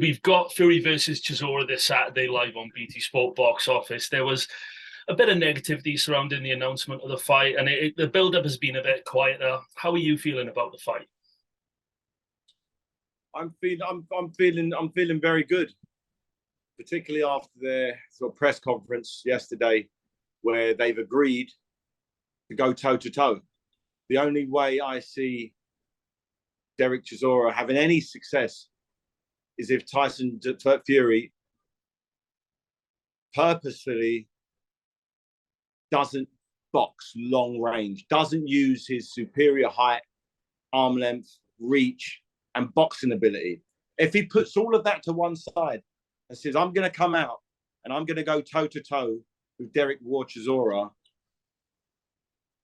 We've got Fury versus Chisora this Saturday live on BT Sport Box Office. There was a bit of negativity surrounding the announcement of the fight, and the build-up has been a bit quieter. How are you feeling about the fight? I'm feeling very good, particularly after their sort of press conference yesterday, where they've agreed to go toe to toe. The only way I see Derek Chisora having any success is if Tyson Fury purposefully doesn't box long range, doesn't use his superior height, arm length, reach, and boxing ability. If he puts all of that to one side and says, I'm going to come out and I'm going to go toe-to-toe with Derek Chisora,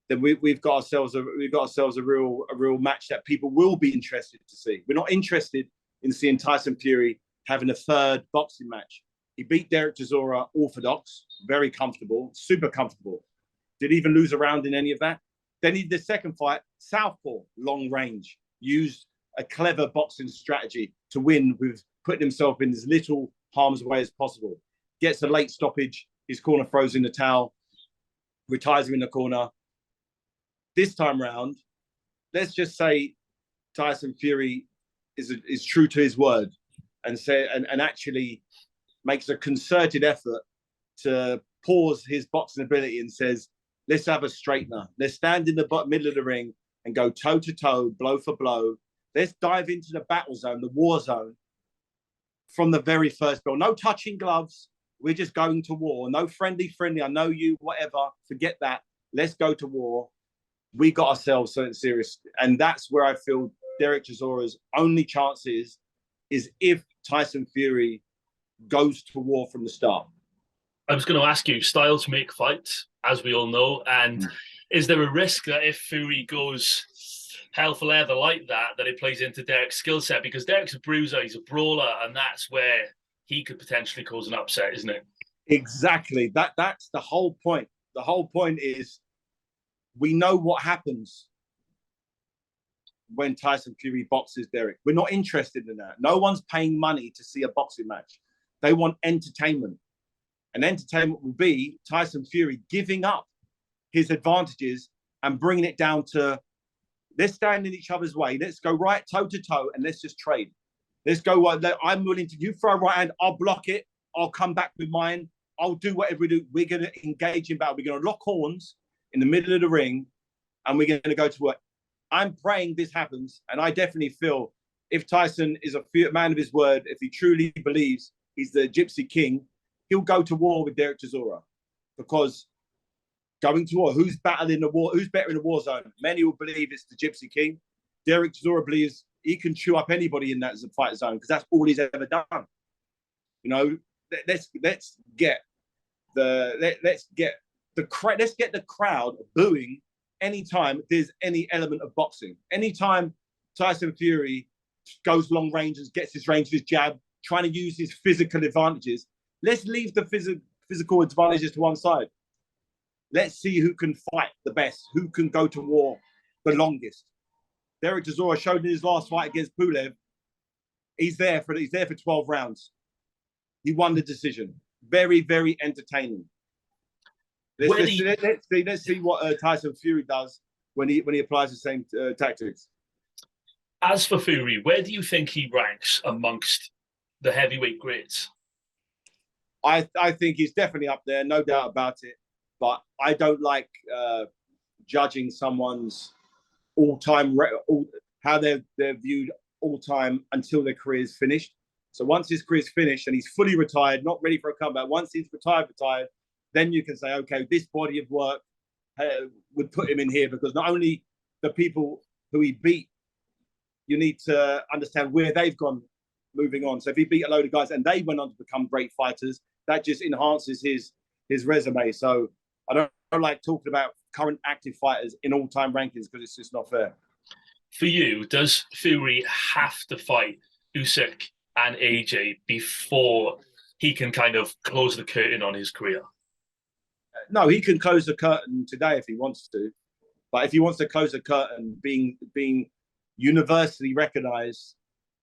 then we've got ourselves a real match that people will be interested to see. We're not interested in seeing Tyson Fury having a third boxing match. He beat Derek Chisora orthodox, very comfortable, super comfortable. Did he even lose a round in any of that? Then he did the second fight, southpaw, long range, used a clever boxing strategy to win with putting himself in as little harm's way as possible. Gets a late stoppage, his corner throws in the towel, retires him in the corner. This time round, let's just say Tyson Fury is true to his word and actually makes a concerted effort to pause his boxing ability and says, let's have a straightener. Let's stand in the middle of the ring and go toe to toe, blow for blow. Let's dive into the battle zone, the war zone, from the very first bell. No touching gloves. We're just going to war. No friendly. I know you, whatever. Forget that. Let's go to war. We got ourselves something serious. And that's where I feel Derek Chisora's only chance is if Tyson Fury goes to war from the start. I was going to ask you, styles make fights, as we all know. And is there a risk that if Fury goes hell for leather like that it plays into Derek's skill set? Because Derek's a bruiser, he's a brawler, and that's where he could potentially cause an upset, isn't it? Exactly. That's the whole point. The whole point is we know what happens when Tyson Fury boxes Derek. We're not interested in that. No one's paying money to see a boxing match. They want entertainment. And entertainment will be Tyson Fury giving up his advantages and bringing it down to, let's stand in each other's way. Let's go right toe to toe and let's just trade. Let's go. I'm willing to, you throw a right hand, I'll block it. I'll come back with mine. I'll do whatever we do. We're going to engage in battle. We're going to lock horns in the middle of the ring and we're going to go to work. I'm praying this happens. And I definitely feel if Tyson is a man of his word, if he truly believes he's the Gypsy King, he'll go to war with Derek Chisora. Because going to war, who's battling the war? Who's better in the war zone? Many will believe it's the Gypsy King. Derek Chisora believes he can chew up anybody in that fight zone because that's all he's ever done. You know, let's get the crowd booing anytime there's any element of boxing. Anytime Tyson Fury goes long range and gets his range, his jab, trying to use his physical advantages. Let's leave the physical advantages to one side. Let's see who can fight the best, who can go to war the longest. Derek Chisora showed in his last fight against Pulev, he's there for 12 rounds. He won the decision. Very, very entertaining. Let's see what Tyson Fury does when he applies the same tactics. As for Fury, where do you think he ranks amongst the heavyweight greats? I think he's definitely up there, no doubt about it. But I don't like judging someone's all-time, how they're viewed all-time until their career is finished. So once his career is finished and he's fully retired, not ready for a comeback, once he's retired, then you can say, okay, this body of work would put him in here because not only the people who he beat, you need to understand where they've gone moving on. So if he beat a load of guys and they went on to become great fighters, that just enhances his resume. So I don't like talking about current active fighters in all-time rankings because it's just not fair. For you, does Fury have to fight Usyk and AJ before he can kind of close the curtain on his career? No, he can close the curtain today if he wants to. But if he wants to close the curtain, being universally recognized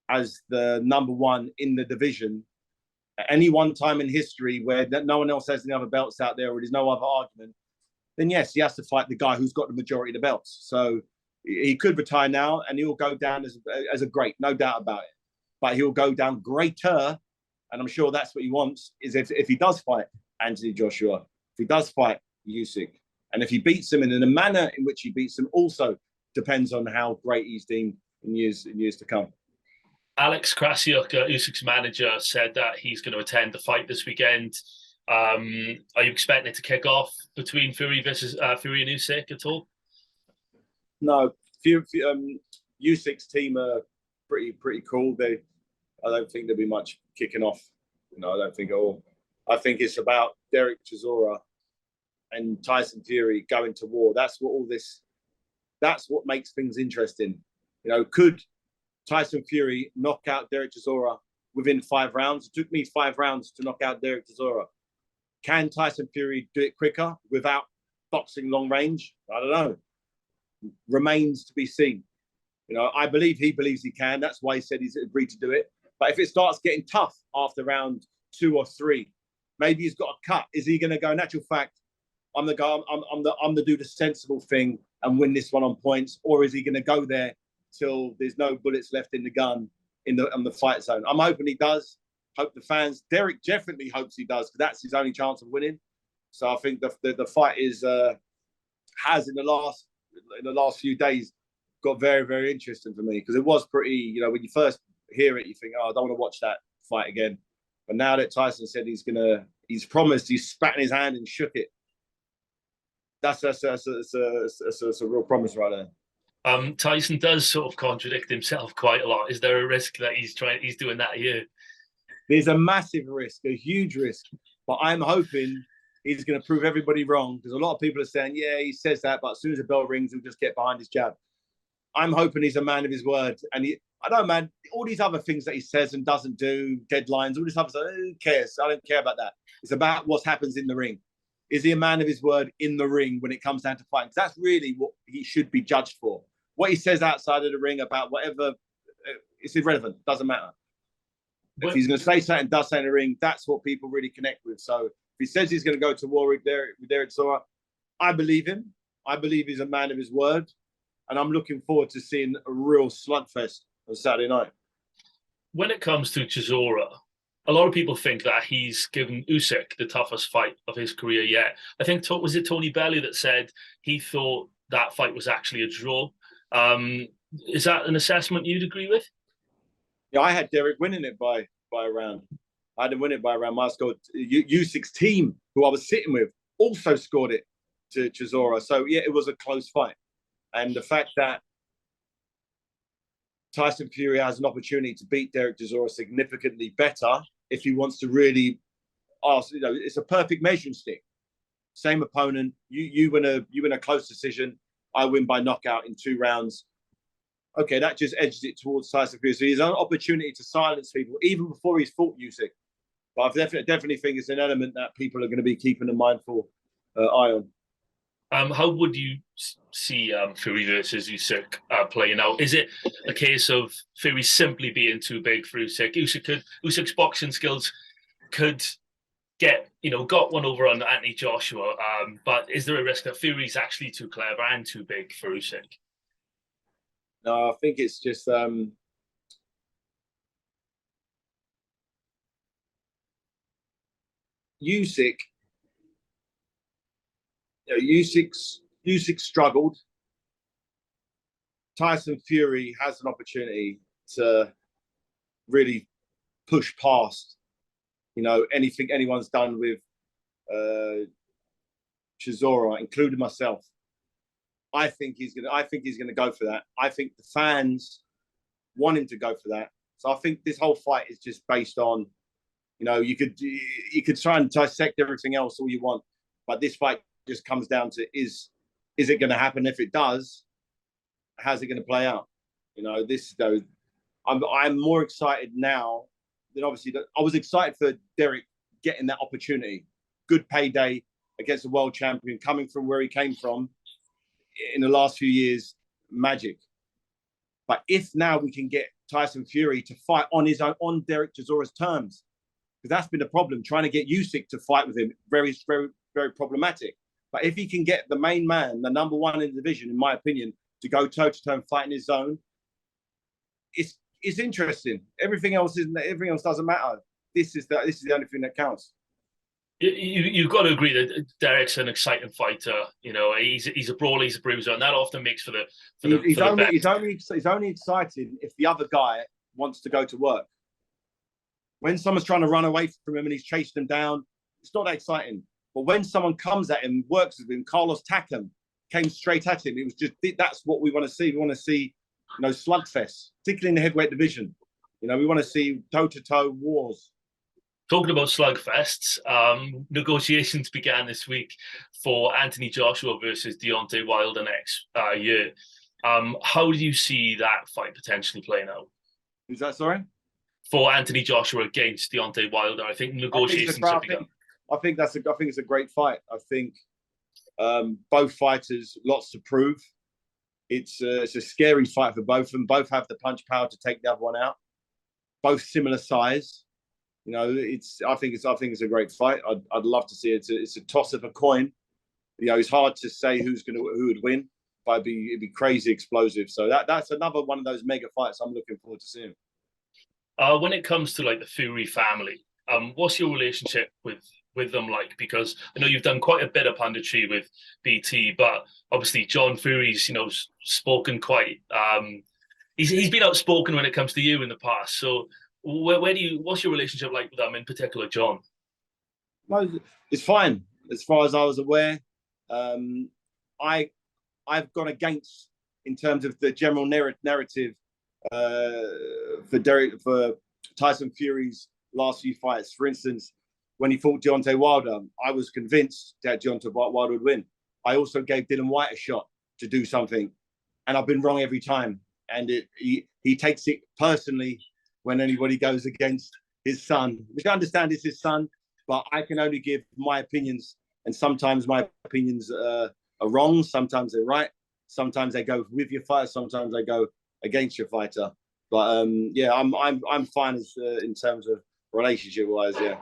as the #1 in the division at any one time in history where no one else has any other belts out there or there's no other argument, then yes, he has to fight the guy who's got the majority of the belts. So he could retire now and he'll go down as a great, no doubt about it. But he'll go down greater, and I'm sure that's what he wants, is if he does fight Anthony Joshua, if he does fight Usyk, and if he beats him, and in the manner in which he beats him also depends on how great he's deemed in years to come. Alex Krasiuk, Usyk's manager, said that he's going to attend the fight this weekend. Are you expecting it to kick off between Fury and Usyk at all? No, Usyk's team are pretty cool. I don't think there'll be much kicking off. I don't think at all. I think it's about Derek Chisora and Tyson Fury going to war. That's what makes things interesting. Could Tyson Fury knock out Derek Chisora within 5 rounds? It took me 5 rounds to knock out Derek Chisora. Can Tyson Fury do it quicker without boxing long range? I don't know. Remains to be seen. I believe he believes he can. That's why he said he's agreed to do it. But if it starts getting tough after round 2 or 3, maybe he's got a cut. Is he going to go, in actual fact, I'm the do the sensible thing and win this one on points? Or is he going to go there till there's no bullets left in the gun on the fight zone? I'm hoping he does. Hope the fans. Derek definitely hopes he does, because that's his only chance of winning. So I think the fight has in the last few days got very, very interesting for me, because it was pretty. When you first hear it, you think, oh, I don't want to watch that fight again. But now that Tyson said he's promised, he's spat in his hand and shook it. That's a real promise right there. Tyson does sort of contradict himself quite a lot. Is there a risk that he's doing that here? There's a massive risk, a huge risk. But I'm hoping he's going to prove everybody wrong, because a lot of people are saying, yeah, he says that, but as soon as the bell rings, he'll just get behind his jab. I'm hoping he's a man of his word. And I don't know, man, all these other things that he says and doesn't do, deadlines, all this other stuff, who cares? I don't care about that. It's about what happens in the ring. Is he a man of his word in the ring when it comes down to fighting? Because that's really what he should be judged for. What he says outside of the ring about whatever, it's irrelevant. Doesn't matter. If he's going to say something, does say in the ring, that's what people really connect with. So if he says he's going to go to war with Derek Chisora, I believe him. I believe he's a man of his word. And I'm looking forward to seeing a real slugfest on Saturday night. When it comes to Chisora, a lot of people think that he's given Usyk the toughest fight of his career yet. I think, was it Tony Bellew that said he thought that fight was actually a draw? Is that an assessment you'd agree with? Yeah, I had Derek winning it by a round. I had him win it by a round. I scored. Usyk's team, who I was sitting with, also scored it to Chisora. So, yeah, it was a close fight. And the fact that Tyson Fury has an opportunity to beat Derek Chisora significantly better, if he wants to really ask, it's a perfect measuring stick. Same opponent, you win a close decision, I win by knockout in 2 rounds. Okay, that just edges it towards Tyson Fury. So he's an opportunity to silence people even before he's fought Usyk. But I definitely think it's an element that people are going to be keeping a mindful eye on. How would you see Fury versus Usyk playing out? Is it a case of Fury simply being too big for Usyk? Usyk's boxing skills could got one over on Anthony Joshua, but is there a risk that Fury's actually too clever and too big for Usyk? No, I think it's just Usyk. Usyk struggled. Tyson Fury has an opportunity to really push past, anything anyone's done with Chisora, including myself. I think he's gonna go for that. I think the fans want him to go for that. So I think this whole fight is just based on, you could try and dissect everything else all you want, but this fight just comes down to is it going to happen? If it does, how's it going to play out? I'm more excited now than obviously I was excited for Derek getting that opportunity. Good payday against a world champion, coming from where he came from in the last few years, magic. But if now we can get Tyson Fury to fight on his own, on Derek Chisora's terms, because that's been the problem. Trying to get Usyk to fight with him, very, very, very problematic. But if he can get the main man, the number one in the division, in my opinion, to go toe to toe and fight in his zone, it's interesting. Everything else doesn't matter. This is the only thing that counts. You've got to agree that Derek's an exciting fighter. You know, he's a brawler, he's a bruiser, and that often makes for the. He's only exciting if the other guy wants to go to work. When someone's trying to run away from him and he's chasing them down, it's not that exciting. But when someone comes at him, works with him, Carlos Takam came straight at him. It was just, that's what we want to see. We want to see, you know, slugfests, particularly in the heavyweight division. You know, we want to see toe-to-toe wars. Talking about slugfests, negotiations began this week for Anthony Joshua versus Deontay Wilder next year. How do you see that fight potentially playing out? Who's that, sorry? For Anthony Joshua against Deontay Wilder. I think negotiations have begun. I think it's a great fight. I think both fighters, lots to prove. It's a scary fight for both of them. Both have the punch power to take the other one out. Both similar size. You know, I think it's a great fight. I'd love to see it. It's a toss of a coin. You know, it's hard to say who would win, but it'd be crazy explosive. So that's another one of those mega fights I'm looking forward to seeing. When it comes to like the Fury family, what's your relationship with them like? Because I know you've done quite a bit of punditry with BT, but obviously John Fury's, you know, spoken quite. He's been outspoken when it comes to you in the past. So what's your relationship like with them, in particular, John? No, it's fine as far as I was aware. I've gone against in terms of the general narrative for Tyson Fury's last few fights. For instance, when he fought Deontay Wilder, I was convinced that Deontay Wilder would win. I also gave Dylan White a shot to do something, and I've been wrong every time. And he takes it personally when anybody goes against his son, which I understand is his son, but I can only give my opinions, and sometimes my opinions are wrong, sometimes they're right, sometimes they go with your fighter, sometimes they go against your fighter. But yeah, I'm fine as in terms of relationship wise. Yeah.